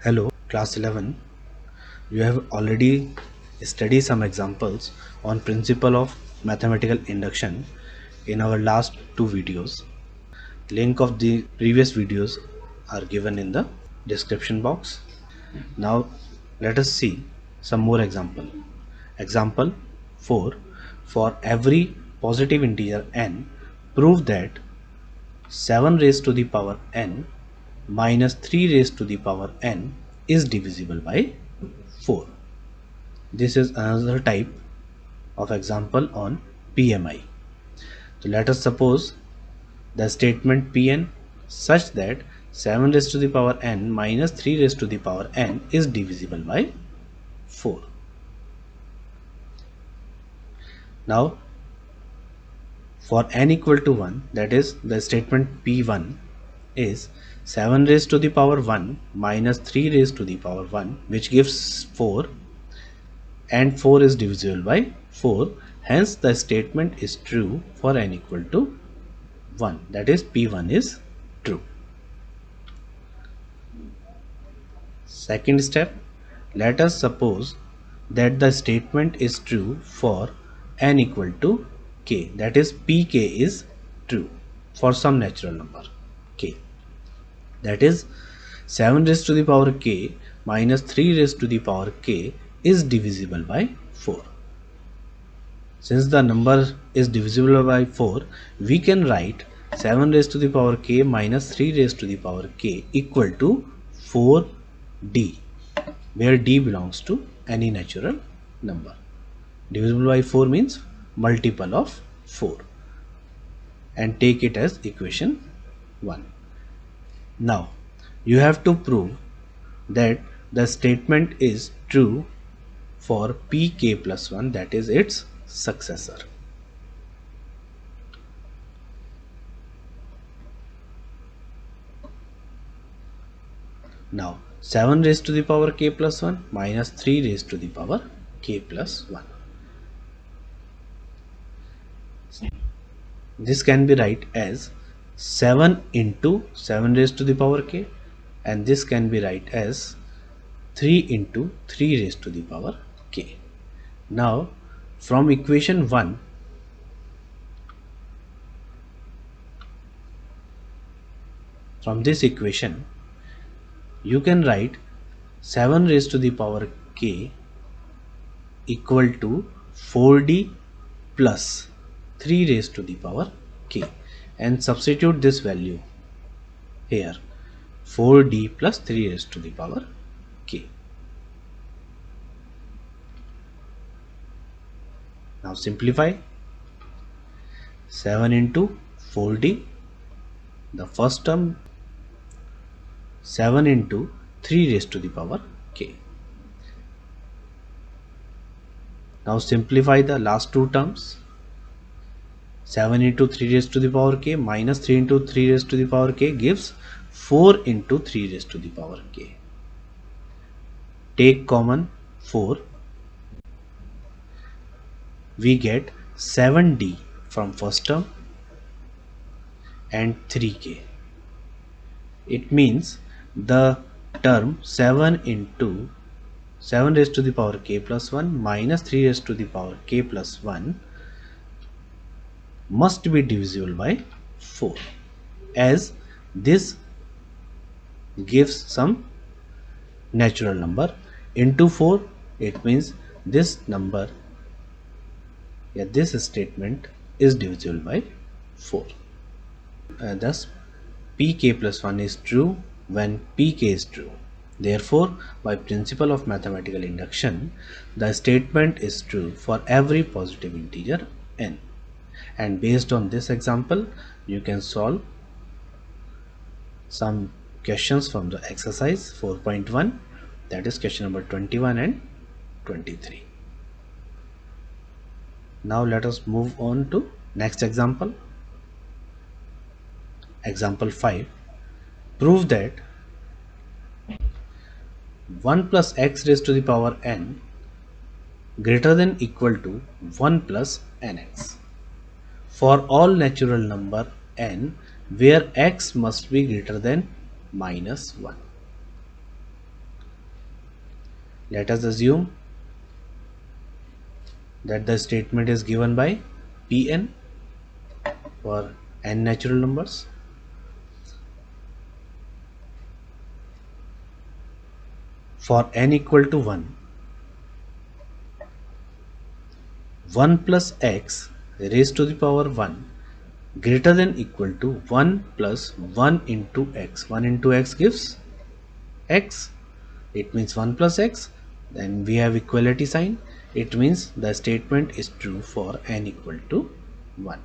Hello, class 11. You have already studied some examples on principle of mathematical induction in our last two videos. Link of the previous videos are given in the description box. Now let us see some more example. Example 4. For every positive integer n, prove that 7 raised to the power n minus 3 raised to the power n is divisible by 4. This is another type of example on PMI. So let us suppose the statement Pn such that 7 raised to the power n minus 3 raised to the power n is divisible by 4. Now for n equal to 1, that is the statement P1 is 7 raised to the power 1 minus 3 raised to the power 1, which gives 4, and 4 is divisible by 4. Hence the statement is true for n equal to 1, that is P1 is true. Second step, let us suppose that the statement is true for n equal to k, that is Pk is true for some natural number k, that is 7 raised to the power k minus 3 raised to the power k is divisible by 4. Since the number is divisible by 4, we can write 7 raised to the power k minus 3 raised to the power k equal to 4d, where d belongs to any natural number. Divisible by 4 means multiple of 4, and take it as equation 1. Now you have to prove that the statement is true for pk plus 1, that is its successor. Now 7 raised to the power k plus 1 minus 3 raised to the power k plus 1. This can be write as 7 into 7 raised to the power k, and this can be write as 3 into 3 raised to the power k. Now from equation 1, from this equation you can write 7 raised to the power k equal to 4d plus 3 raised to the power k, and substitute this value here, 4d plus 3 raised to the power k. Now simplify. 7 into 4d, the first term, 7 into 3 raised to the power k. Now simplify the last two terms. 7 into 3 raised to the power k minus 3 into 3 raised to the power k gives 4 into 3 raised to the power k. Take common 4. We get 7d from first term and 3k. It means the term 7 into 7 raised to the power k plus 1 minus 3 raised to the power k plus 1 must be divisible by 4, as this gives some natural number into 4. It means this number, this statement is divisible by 4. Thus pk plus 1 is true when pk is true. Therefore, by principle of mathematical induction, the statement is true for every positive integer n. And based on this example, you can solve some questions from the exercise 4.1, that is question number 21 and 23. Now let us move on to next example. Example 5. Prove that 1 plus x raised to the power n greater than equal to 1 plus nx for all natural number n where x must be greater than minus 1. Let us assume that the statement is given by Pn for n natural numbers. For n equal to 1 plus x raised to the power 1 greater than equal to 1 plus 1 into x. 1 into x gives x. It means 1 plus x. Then we have equality sign. It means the statement is true for n equal to 1.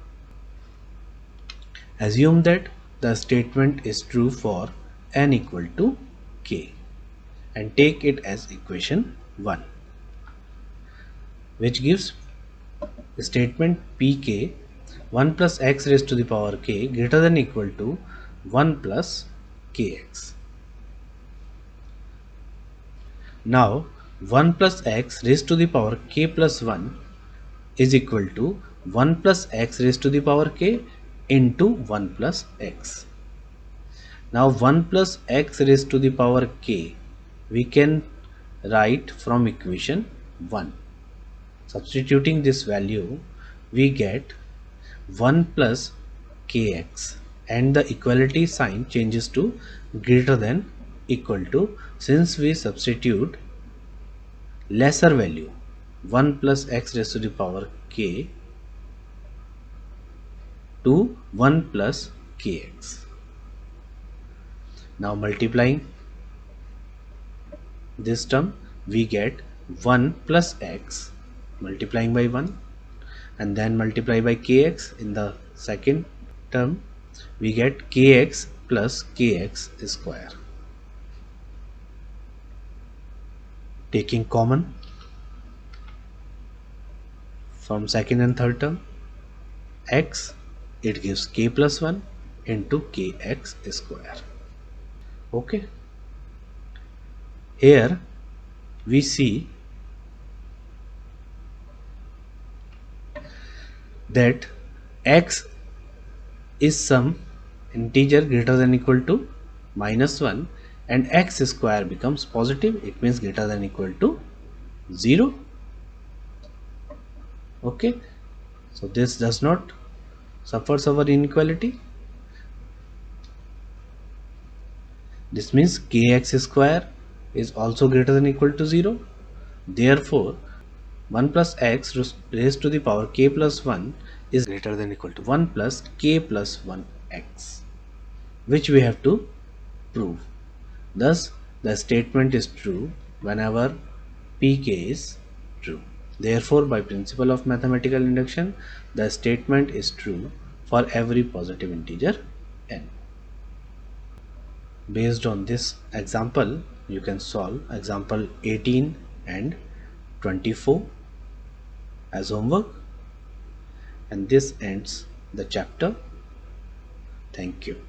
Assume that the statement is true for n equal to k and take it as equation 1, which gives the statement pk 1 plus x raised to the power k greater than equal to 1 plus kx. Now 1 plus x raised to the power k plus 1 is equal to 1 plus x raised to the power k into 1 plus x. Now 1 plus x raised to the power k we can write from equation 1. Substituting this value we get 1 plus kx and the equality sign changes to greater than equal to, since we substitute lesser value 1 plus x raised to the power k to 1 plus kx. Now multiplying this term we get 1 plus x multiplying by 1 and then multiply by kx. In the second term we get kx plus kx square. Taking common from second and third term x, it gives k plus 1 into kx square. Okay, here we see that x is some integer greater than equal to minus 1 and x square becomes positive, it means greater than equal to 0. Okay, so this does not suffers our inequality. This means kx square is also greater than equal to 0. Therefore 1 plus x raised to the power k plus 1 is greater than equal to 1 plus k plus 1x, which we have to prove. Thus the statement is true whenever pk is true. Therefore by principle of mathematical induction the statement is true for every positive integer n. Based on this example you can solve example 18 and 24 as homework, and this ends the chapter. Thank you.